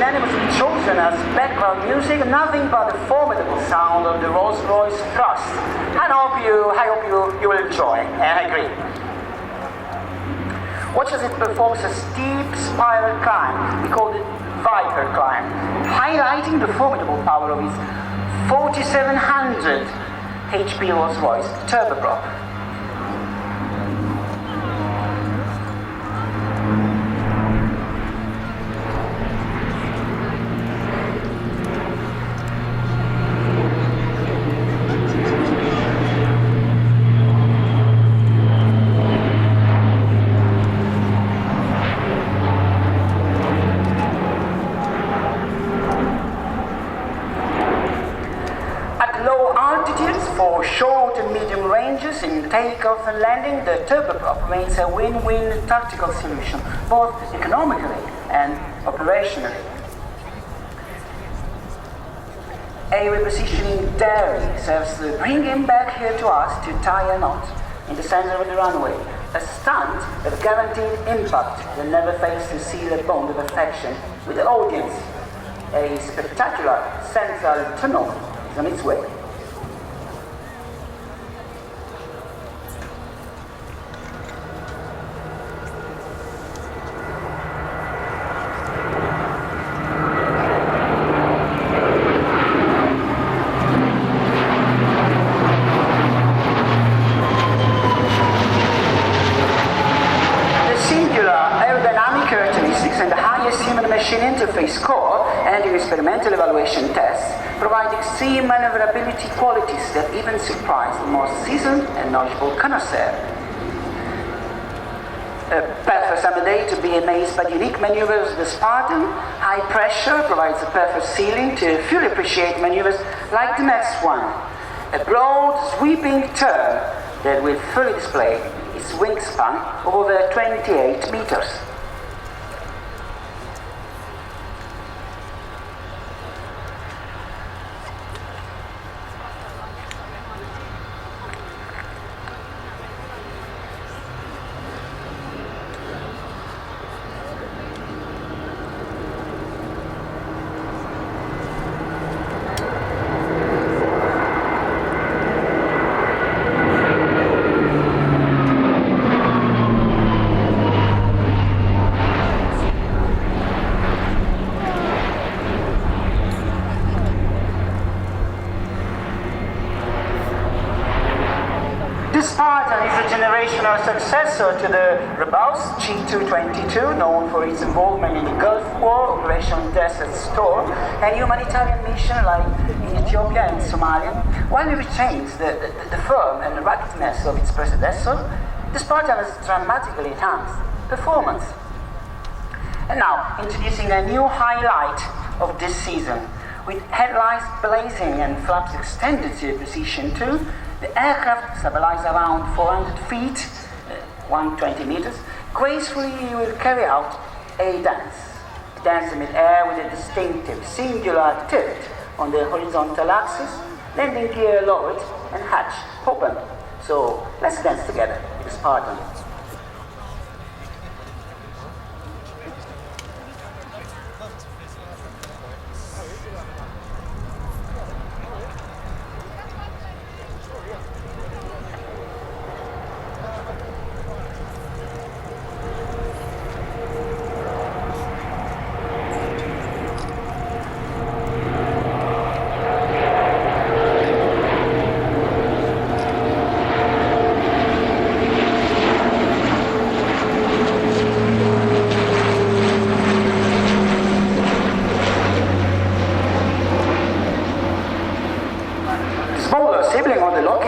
unanimously chosen as background music, nothing but the formidable sound of the Rolls-Royce thrust. I hope you will enjoy, and I agree. Watch as it performs a steep spiral climb. We call it Viper climb, highlighting the formidable power of its 4700 HP Rolls-Royce turboprop. For short and medium ranges in takeoff and landing, the turboprop remains a win-win tactical solution, both economically and operationally. A repositioning derry serves to bring him back here to us to tie a knot in the center of the runway, a stunt of guaranteed impact that never fails to seal a bond of affection with the audience. A spectacular central tunnel is on its way. Interface core and the experimental evaluation tests provide extreme maneuverability qualities that even surprise the most seasoned and knowledgeable connoisseur. A perfect summer day to be amazed by the unique maneuvers of the Spartan. High pressure provides a perfect ceiling to fully appreciate maneuvers like the next one. A broad, sweeping turn that will fully display its wingspan of over 28 meters. The Spartan is a generational successor to the robust C-27J, known for its involvement in the Gulf War, Operation Desert Storm, and humanitarian mission like in Ethiopia and Somalia. While it retains the firm and ruggedness of its predecessor, the Spartan has dramatically enhanced performance. And now, introducing a new highlight of this season, with headlights blazing and flaps extended to position 2, the aircraft, stabilized around 400 feet, 120 meters, gracefully will carry out a dance. Dance in mid-air with a distinctive, singular tilt on the horizontal axis, landing gear lowered and hatch open. So let's dance together, the Spartan.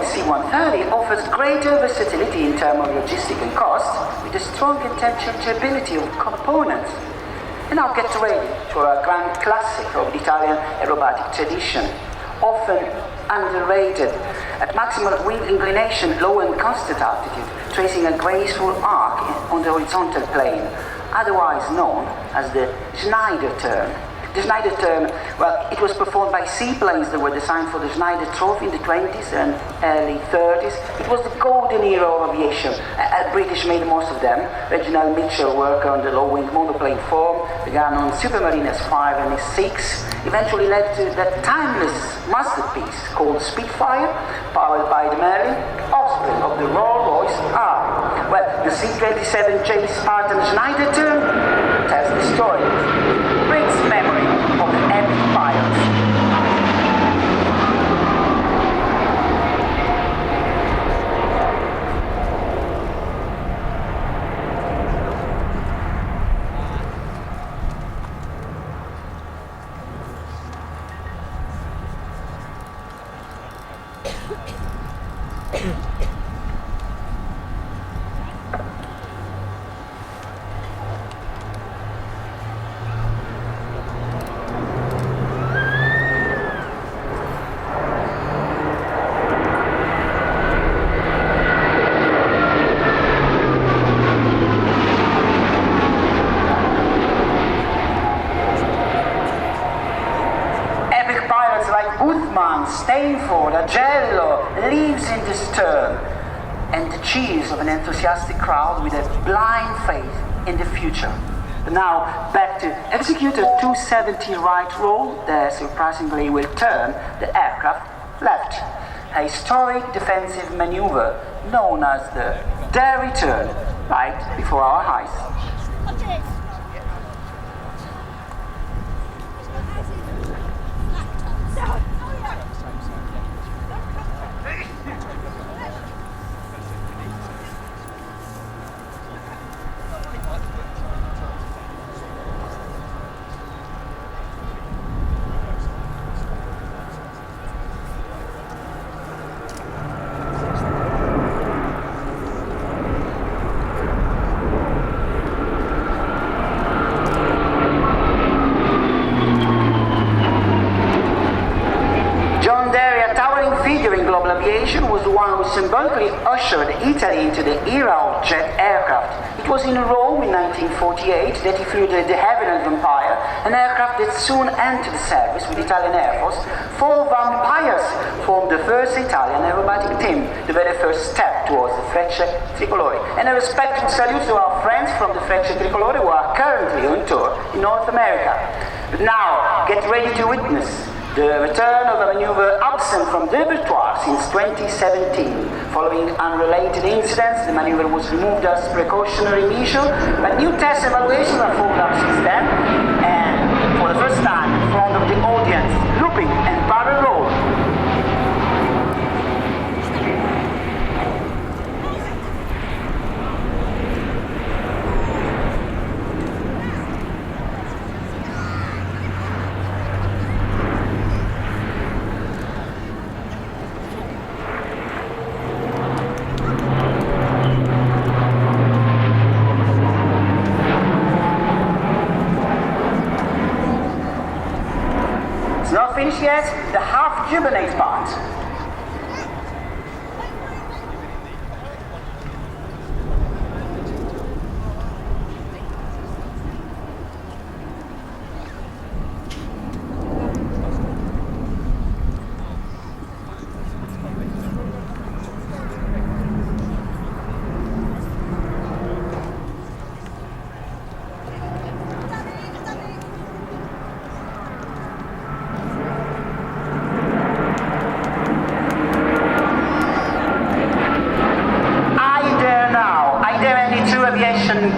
C-130 offers greater versatility in terms of logistics and cost, with a strong interchangeability of components. And now get ready for a grand classic of the Italian aerobatic tradition, often underrated. At maximum wing inclination, low and constant altitude, tracing a graceful arc on the horizontal plane, otherwise known as the Schneider turn, The Schneider term, well, it was performed by seaplanes that were designed for the Schneider Trophy in the 20s and early 30s. It was the golden era of aviation. British made most of them. Reginald Mitchell worked on the low-wing monoplane form, began on Supermarine S5 and S6, eventually led to that timeless masterpiece called Spitfire, powered by the Merlin, offspring of the Rolls-Royce R. Well, the C-27J Spartan Schneider term tells the story. Brings memory of the epic pilots. Stainford, Agello, lives in the stern, and the cheers of an enthusiastic crowd with a blind faith in the future. But now, back to Executor 270 right roll, that surprisingly will turn the aircraft left. A historic defensive maneuver known as the Dare Return, right before our eyes. Was the one who symbolically ushered Italy into the era of jet aircraft. It was in Rome in 1948 that he flew the Havilland Vampire, an aircraft that soon entered service with the Italian Air Force. 4 Vampires formed the first Italian aerobatic team, the very first step towards the Frecce Tricolore. And a respectful salute to our friends from the Frecce Tricolore who are currently on tour in North America. But now, get ready to witness the return of a maneuver absent from the repertoire since 2017. Following unrelated incidents, the maneuver was removed as precautionary measure, but new test evaluations are followed up since then, and for the first time in front of the audience, looping and barrel roll. Finished yet, the half jubilate part.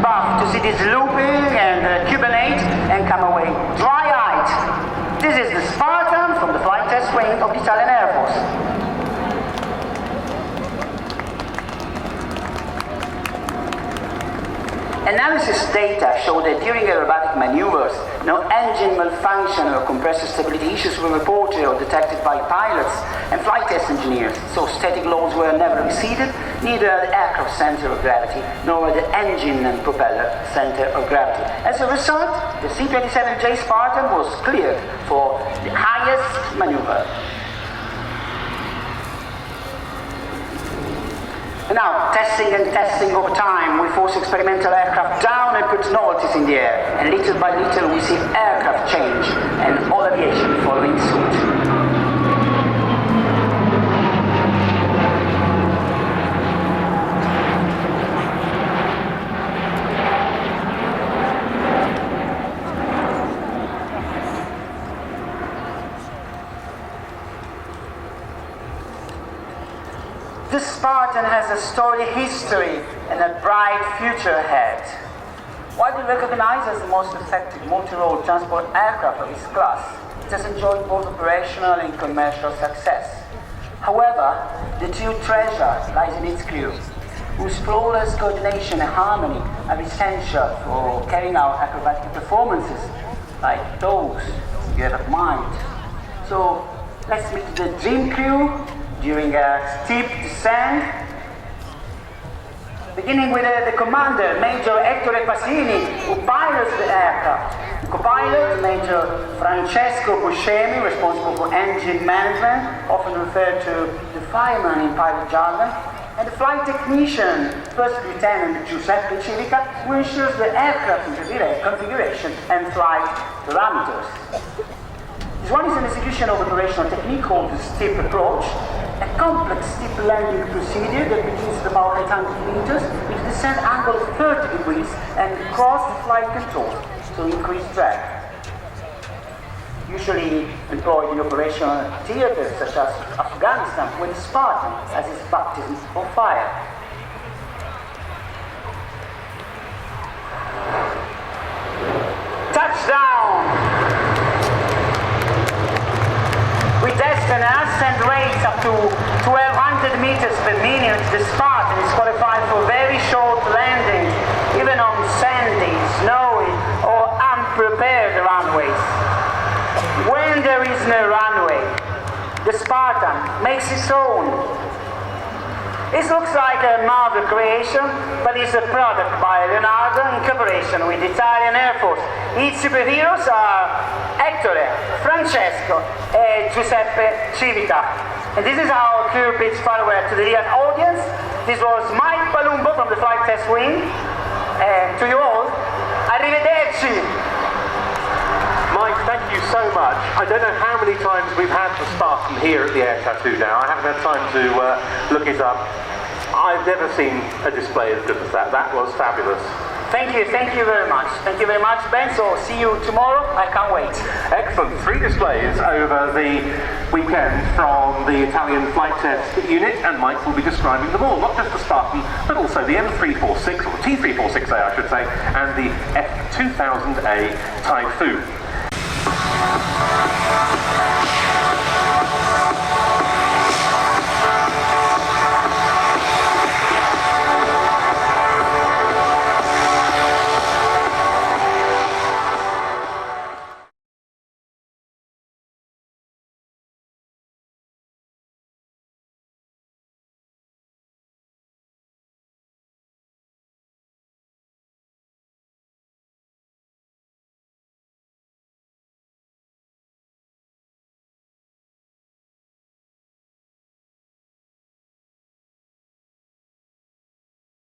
Buff to see this looping and jubilate and come away dry-eyed. This is the Spartan from the flight test wing of the Italian Air Force. Analysis data show that during aerobatic maneuvers, no engine malfunction or compressor stability issues were reported or detected by pilots and flight test engineers, so static loads were never exceeded, neither the aircraft center of gravity nor the engine and propeller center of gravity. As a result, the C-27J Spartan was cleared for the highest maneuver. And now, testing and testing over time, we force experimental aircraft down and put novelties in the air. And little by little, we see aircraft change and all aviation following suit. The Spartan has a storied history and a bright future ahead. Widely recognized as the most effective multi-role transport aircraft of its class, it has enjoyed both operational and commercial success. However, the true treasure lies in its crew, whose flawless coordination and harmony are essential for carrying out acrobatic performances like those you have in mind. So, let's meet the dream crew during a steep descent, beginning with the commander, Major Ettore Pasini, who pilots the aircraft. The co-pilot, Major Francesco Buscemi, responsible for engine management, often referred to the fireman in pilot jargon, and the flight technician, First Lieutenant Giuseppe Civica, who ensures the aircraft configuration and flight parameters. This one is an execution of operational technique called the steep approach, a complex steep landing procedure that begins at about 800 meters with a descent angle of 30 degrees and cross the flight control to increase drag. Usually employed in operational theaters such as Afghanistan, when Spartan has its baptism on fire. Touchdown! With an ascent rate up to 1200 meters per minute, the Spartan is qualified for very short landings, even on sandy, snowy, or unprepared runways. When there is no runway, the Spartan makes its own. This looks like a Marvel creation, but it's a product by Leonardo in cooperation with the Italian Air Force. Its superheroes are Ettore, Francesco, and Giuseppe Civica. And this is how crew bids farewell to the RIAT audience. This was Mike Palumbo from the Flight Test Wing. And to you all, arrivederci! Mike, thank you so much. I don't know how many times we've had the Spartan here at the Air Tattoo now. I haven't had time to look it up. I've never seen a display as good as that. That was fabulous. Thank you very much. Thank you very much, Ben. So see you tomorrow. I can't wait. Excellent. 3 displays over the weekend from the Italian Flight Test Unit, and Mike will be describing them all. Not just the Spartan, but also the M346, or the T346A I should say, and the F2000A Typhoon.